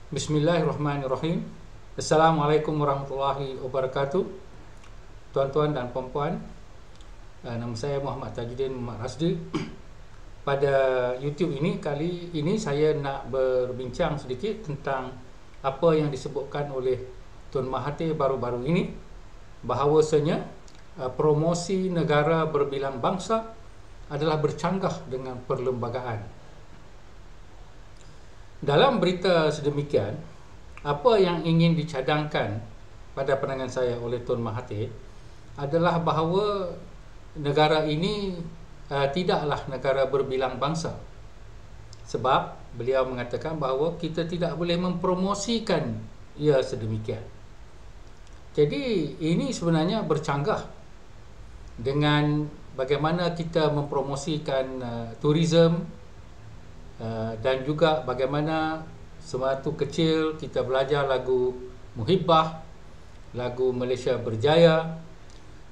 Bismillahirrahmanirrahim. Assalamualaikum warahmatullahi wabarakatuh. Tuan-tuan dan puan-puan, nama saya Muhammad Tajuddin Muhammad Rasdi. Pada YouTube ini, kali ini saya nak berbincang sedikit tentang apa yang disebutkan oleh Tun Mahathir baru-baru ini, bahawasanya promosi negara berbilang bangsa adalah bercanggah dengan perlembagaan. Dalam berita sedemikian, apa yang ingin dicadangkan pada pandangan saya oleh Tun Mahathir adalah bahawa negara ini tidaklah negara berbilang bangsa. Sebab beliau mengatakan bahawa kita tidak boleh mempromosikan ia sedemikian. Jadi ini sebenarnya bercanggah dengan bagaimana kita mempromosikan tourism, dan juga bagaimana semasa kecil kita belajar lagu Muhibbah, lagu Malaysia Berjaya,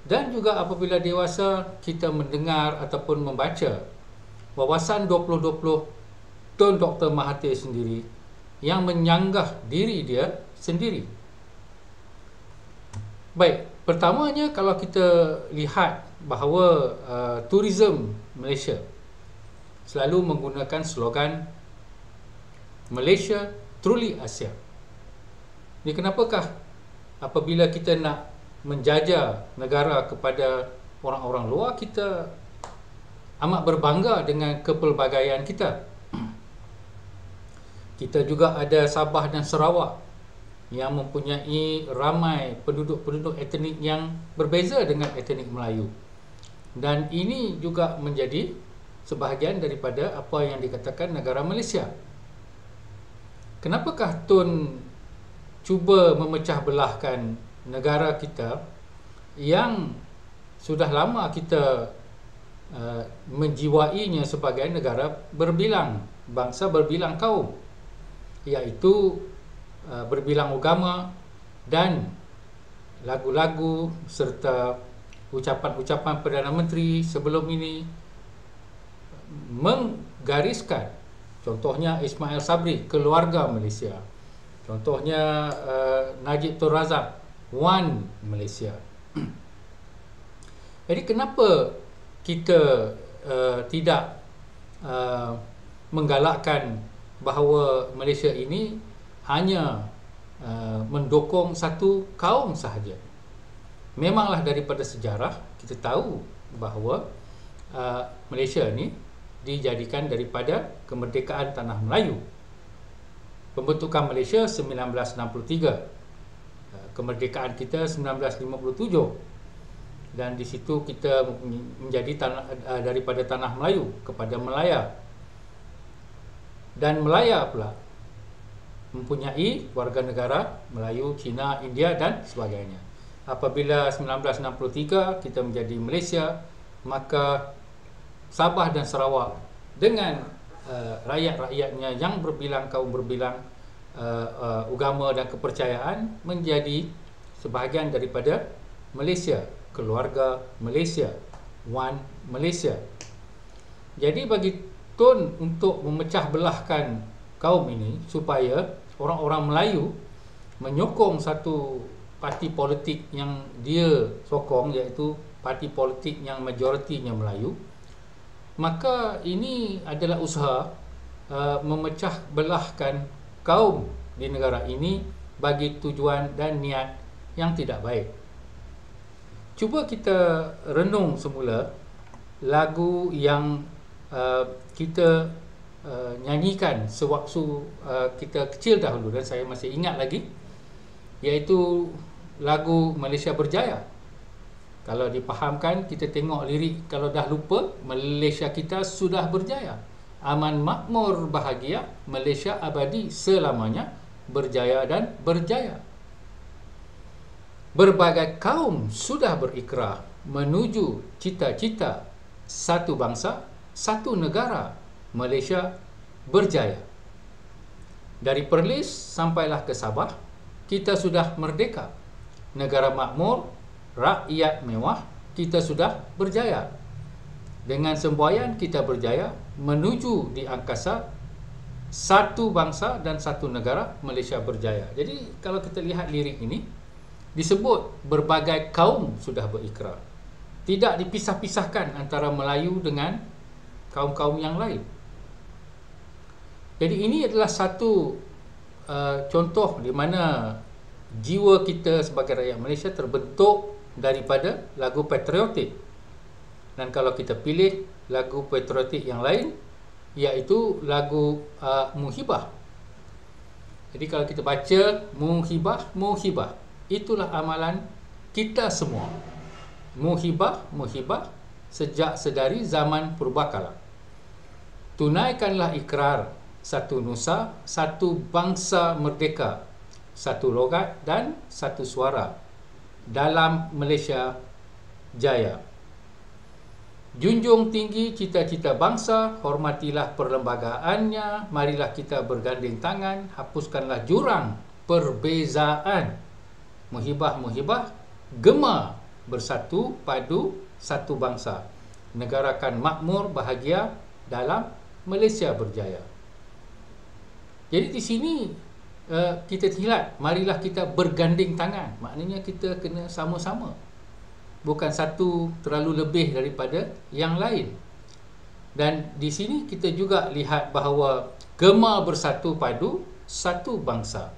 dan juga apabila dewasa kita mendengar ataupun membaca wawasan 2020 Tun Dr. Mahathir sendiri yang menyanggah diri dia sendiri. Baik, pertamanya kalau kita lihat bahawa tourism Malaysia selalu menggunakan slogan Malaysia Truly Asia. Ini kenapakah apabila kita nak menjajah negara kepada orang-orang luar, kita amat berbangga dengan kepelbagaian kita. Kita juga ada Sabah dan Sarawak yang mempunyai ramai penduduk-penduduk etnik yang berbeza dengan etnik Melayu. Dan ini juga menjadi sebahagian daripada apa yang dikatakan negara Malaysia. Kenapakah Tun cuba memecah belahkan negara kita yang sudah lama kita menjiwainya sebagai negara berbilang bangsa, berbilang kaum, iaitu berbilang agama, dan lagu-lagu serta ucapan-ucapan Perdana Menteri sebelum ini menggariskan, contohnya Ismail Sabri, keluarga Malaysia, contohnya Najib Tun Razak, One Malaysia. Jadi kenapa kita tidak menggalakkan bahawa Malaysia ini hanya mendukung satu kaum sahaja? Memanglah daripada sejarah kita tahu bahawa Malaysia ni dijadikan daripada kemerdekaan tanah Melayu. Pembentukan Malaysia 1963, kemerdekaan kita 1957, dan di situ kita menjadi daripada tanah Melayu kepada Melaya, dan Melaya pula mempunyai warga negara Melayu, Cina, India dan sebagainya. Apabila 1963 kita menjadi Malaysia, maka Sabah dan Sarawak dengan rakyat-rakyatnya yang berbilang kaum, berbilang agama dan kepercayaan menjadi sebahagian daripada Malaysia, keluarga Malaysia, One Malaysia. Jadi bagi Tun untuk memecah belahkan kaum ini supaya orang-orang Melayu menyokong satu parti politik yang dia sokong, iaitu parti politik yang majoritinya Melayu, maka ini adalah usaha memecah belahkan kaum di negara ini bagi tujuan dan niat yang tidak baik. Cuba kita renung semula lagu yang kita nyanyikan sewaktu kita kecil dahulu, dan saya masih ingat lagi, iaitu lagu Malaysia Berjaya. Kalau dipahamkan, kita tengok lirik, kalau dah lupa, Malaysia kita sudah berjaya, aman, makmur, bahagia, Malaysia abadi selamanya, berjaya dan berjaya. Berbagai kaum sudah berikrar menuju cita-cita satu bangsa, satu negara, Malaysia berjaya. Dari Perlis sampailah ke Sabah, kita sudah merdeka, negara makmur, rakyat mewah, kita sudah berjaya. Dengan semboyan kita berjaya menuju di angkasa, satu bangsa dan satu negara, Malaysia berjaya. Jadi kalau kita lihat lirik ini, disebut berbagai kaum sudah berikrar. Tidak dipisah-pisahkan antara Melayu dengan kaum-kaum yang lain. Jadi ini adalah satu contoh di mana jiwa kita sebagai rakyat Malaysia terbentuk daripada lagu patriotik. Dan kalau kita pilih lagu patriotik yang lain, iaitu lagu Muhibah. Jadi kalau kita baca Muhibah, Muhibah, itulah amalan kita semua. Muhibah, Muhibah, sejak sedari zaman purbakala. Tunaikanlah ikrar satu nusa, satu bangsa merdeka, satu logat dan satu suara dalam Malaysia jaya. Junjung tinggi cita-cita bangsa, hormatilah perlembagaannya, marilah kita berganding tangan, hapuskanlah jurang perbezaan. Muhibah, Muhibah, gema bersatu padu satu bangsa. Negarakan makmur bahagia dalam Malaysia berjaya. Jadi di sini kita hilat, marilah kita berganding tangan. Maknanya kita kena sama-sama. Bukan satu terlalu lebih daripada yang lain. Dan di sini kita juga lihat bahawa gema bersatu padu satu bangsa.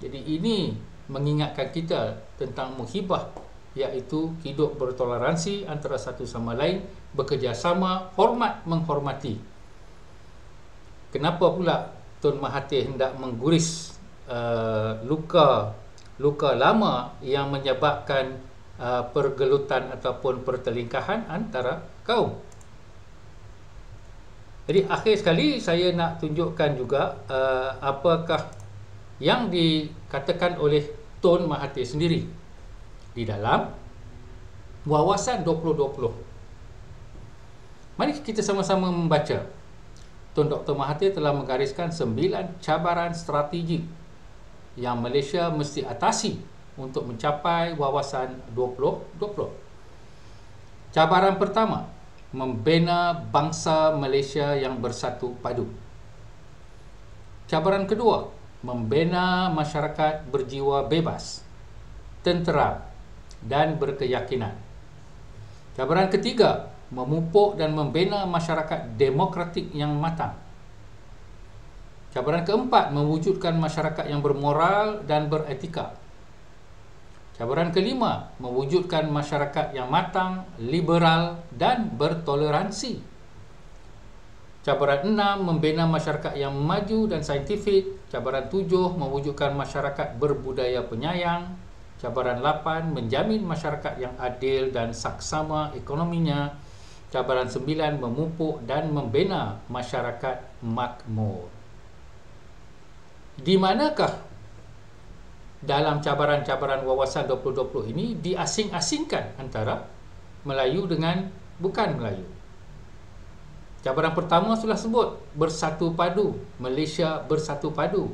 Jadi ini mengingatkan kita tentang muhibah, iaitu hidup bertoleransi antara satu sama lain, bekerjasama, hormat menghormati. Kenapa pula Tun Mahathir hendak mengguris luka lama yang menyebabkan pergelutan ataupun pertelingkahan antara kaum? Jadi akhir sekali saya nak tunjukkan juga apakah yang dikatakan oleh Tun Mahathir sendiri di dalam Wawasan 2020. Mari kita sama-sama membaca. Tun Dr. Mahathir telah menggariskan 9 cabaran strategik yang Malaysia mesti atasi untuk mencapai Wawasan 2020. Cabaran pertama, membina bangsa Malaysia yang bersatu padu. Cabaran kedua, membina masyarakat berjiwa bebas, tentera dan berkeyakinan. Cabaran ketiga, memupuk dan membina masyarakat demokratik yang matang. Cabaran keempat, mewujudkan masyarakat yang bermoral dan beretika. Cabaran kelima, mewujudkan masyarakat yang matang, liberal dan bertoleransi. Cabaran enam, membina masyarakat yang maju dan saintifik. Cabaran tujuh, mewujudkan masyarakat berbudaya penyayang. Cabaran 8, menjamin masyarakat yang adil dan saksama ekonominya. Cabaran 9, memupuk dan membina masyarakat makmur. Di manakah dalam cabaran-cabaran Wawasan 2020 ini diasing-asingkan antara Melayu dengan bukan Melayu? Cabaran pertama sudah sebut, bersatu padu, Malaysia bersatu padu.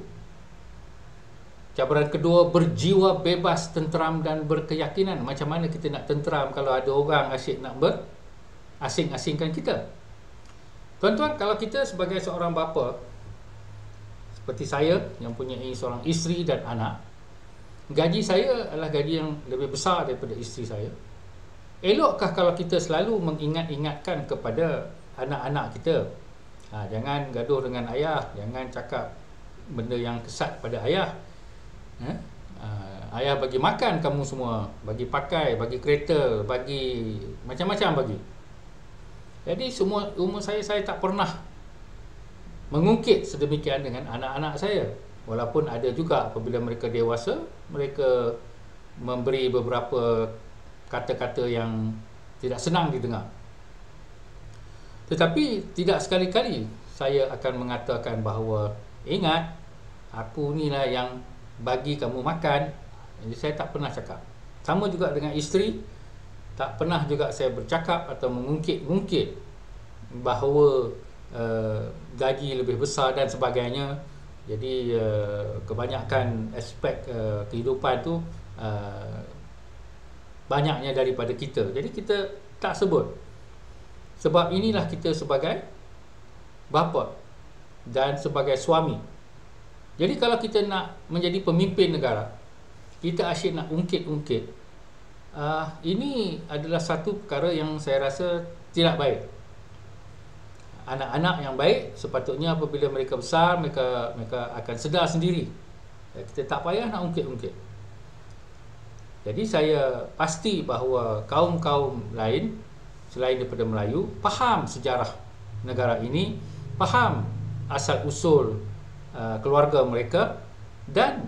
Cabaran kedua, berjiwa bebas, tenteram dan berkeyakinan. Macam mana kita nak tenteram kalau ada orang asyik nak asing-asingkan kita? Tuan-tuan, kalau kita sebagai seorang bapa, seperti saya yang punya seorang isteri dan anak, gaji saya adalah gaji yang lebih besar daripada isteri saya. Elokkah kalau kita selalu mengingat-ingatkan kepada anak-anak kita, jangan gaduh dengan ayah, jangan cakap benda yang kesat pada ayah. Ayah bagi makan kamu semua, bagi pakai, bagi kereta, bagi macam-macam bagi. Jadi semua umur saya tak pernah mengungkit sedemikian dengan anak-anak saya. Walaupun ada juga apabila mereka dewasa, mereka memberi beberapa kata-kata yang tidak senang didengar. Tetapi tidak sekali-kali saya akan mengatakan bahawa ingat, aku ni lah yang bagi kamu makan. Jadi saya tak pernah cakap. Sama juga dengan isteri, tak pernah juga saya bercakap atau mengungkit-ungkit bahawa gaji lebih besar dan sebagainya. Jadi kebanyakan aspek kehidupan tu banyaknya daripada kita. Jadi kita tak sebut. Sebab inilah kita sebagai bapa. dan sebagai suami. Jadi kalau kita nak menjadi pemimpin negara, kita asyik nak ungkit-ungkit, ini adalah satu perkara yang saya rasa tidak baik. Anak-anak yang baik sepatutnya apabila mereka besar, mereka akan sedar sendiri. Kita tak payah nak ungkit-ungkit. Jadi saya pasti bahawa kaum-kaum lain selain daripada Melayu faham sejarah negara ini, faham asal-usul keluarga mereka, dan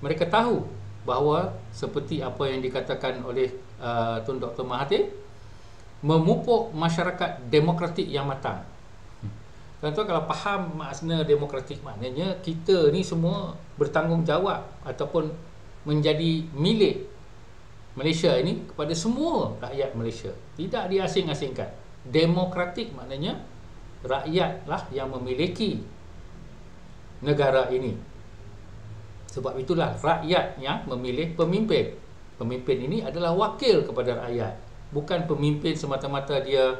mereka tahu bahawa seperti apa yang dikatakan oleh Tun Dr. Mahathir, memupuk masyarakat demokratik yang matang. Tuan-tuan kalau faham makna demokratik, maknanya kita ni semua bertanggungjawab ataupun menjadi milik Malaysia ini kepada semua rakyat Malaysia, tidak diasing-asingkan. Demokratik maknanya rakyatlah yang memiliki negara ini. Sebab itulah rakyat yang memilih pemimpin. Pemimpin ini adalah wakil kepada rakyat, bukan pemimpin semata-mata dia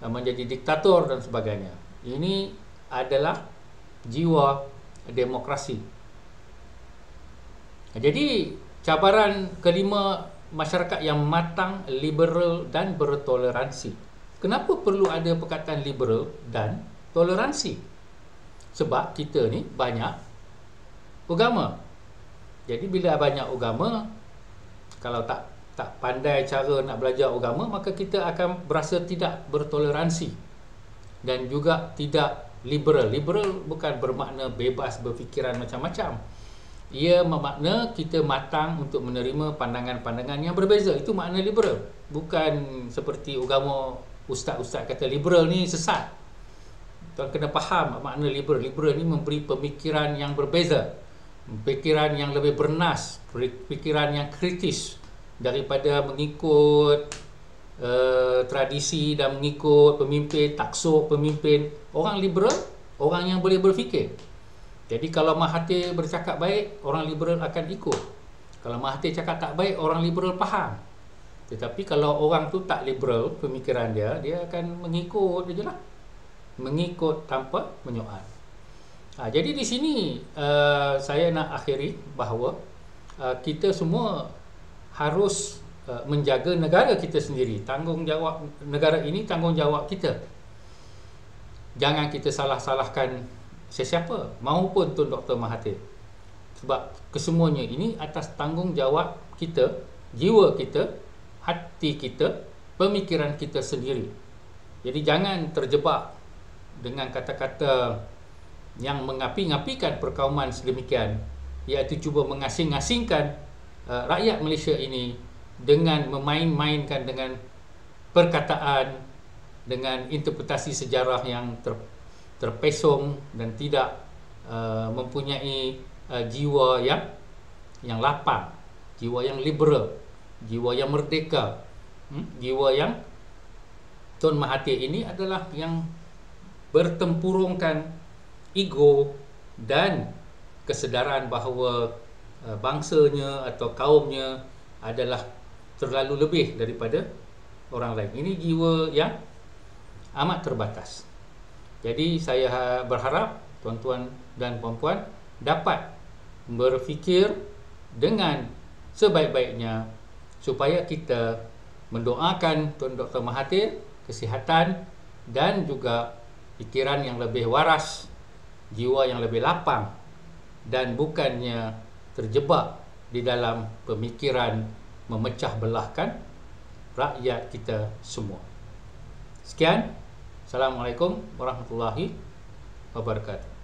menjadi diktator dan sebagainya. Ini adalah jiwa demokrasi. Jadi cabaran kelima, masyarakat yang matang, liberal dan bertoleransi. Kenapa perlu ada perkataan liberal dan toleransi? Sebab kita ni banyak agama. Jadi bila banyak agama, kalau tak pandai cara nak belajar agama, maka kita akan berasa tidak bertoleransi dan juga tidak liberal. Liberal bukan bermakna bebas berfikiran macam-macam. Ia bermakna kita matang untuk menerima pandangan-pandangan yang berbeza. Itu makna liberal. Bukan seperti agama ustaz-ustaz kata liberal ni sesat. Tuan kena faham makna liberal. Liberal ni memberi pemikiran yang berbeza, pemikiran yang lebih bernas, pemikiran yang kritis daripada mengikut tradisi dan mengikut pemimpin, taksub pemimpin. Orang liberal, orang yang boleh berfikir. Jadi kalau Mahathir bercakap baik, orang liberal akan ikut. Kalau Mahathir cakap tak baik, orang liberal faham. Tetapi kalau orang tu tak liberal pemikiran dia akan mengikut je lah. Mengikut tanpa menyoal. Jadi di sini saya nak akhiri bahawa kita semua harus menjaga negara kita sendiri. Tanggungjawab negara ini, tanggungjawab kita. Jangan kita salah-salahkan sesiapa, maupun Tun Dr. Mahathir. Sebab kesemuanya ini atas tanggungjawab kita, jiwa kita, hati kita, pemikiran kita sendiri. Jadi jangan terjebak dengan kata-kata yang mengapi-ngapikan perkauman sedemikian, iaitu cuba mengasing-asingkan rakyat Malaysia ini dengan memain-mainkan dengan perkataan, dengan interpretasi sejarah yang terpesong dan tidak mempunyai jiwa yang lapang, jiwa yang liberal, jiwa yang merdeka, jiwa yang Tun Mahathir ini adalah yang bertempurungkan ego dan kesedaran bahawa bangsanya atau kaumnya adalah terlalu lebih daripada orang lain. Ini jiwa yang amat terbatas. Jadi saya berharap tuan-tuan dan puan-puan dapat berfikir dengan sebaik-baiknya supaya kita mendoakan Tun Dr. Mahathir kesihatan dan juga fikiran yang lebih waras, jiwa yang lebih lapang, dan bukannya terjebak di dalam pemikiran memecah belahkan rakyat kita semua. Sekian. Assalamualaikum warahmatullahi wabarakatuh.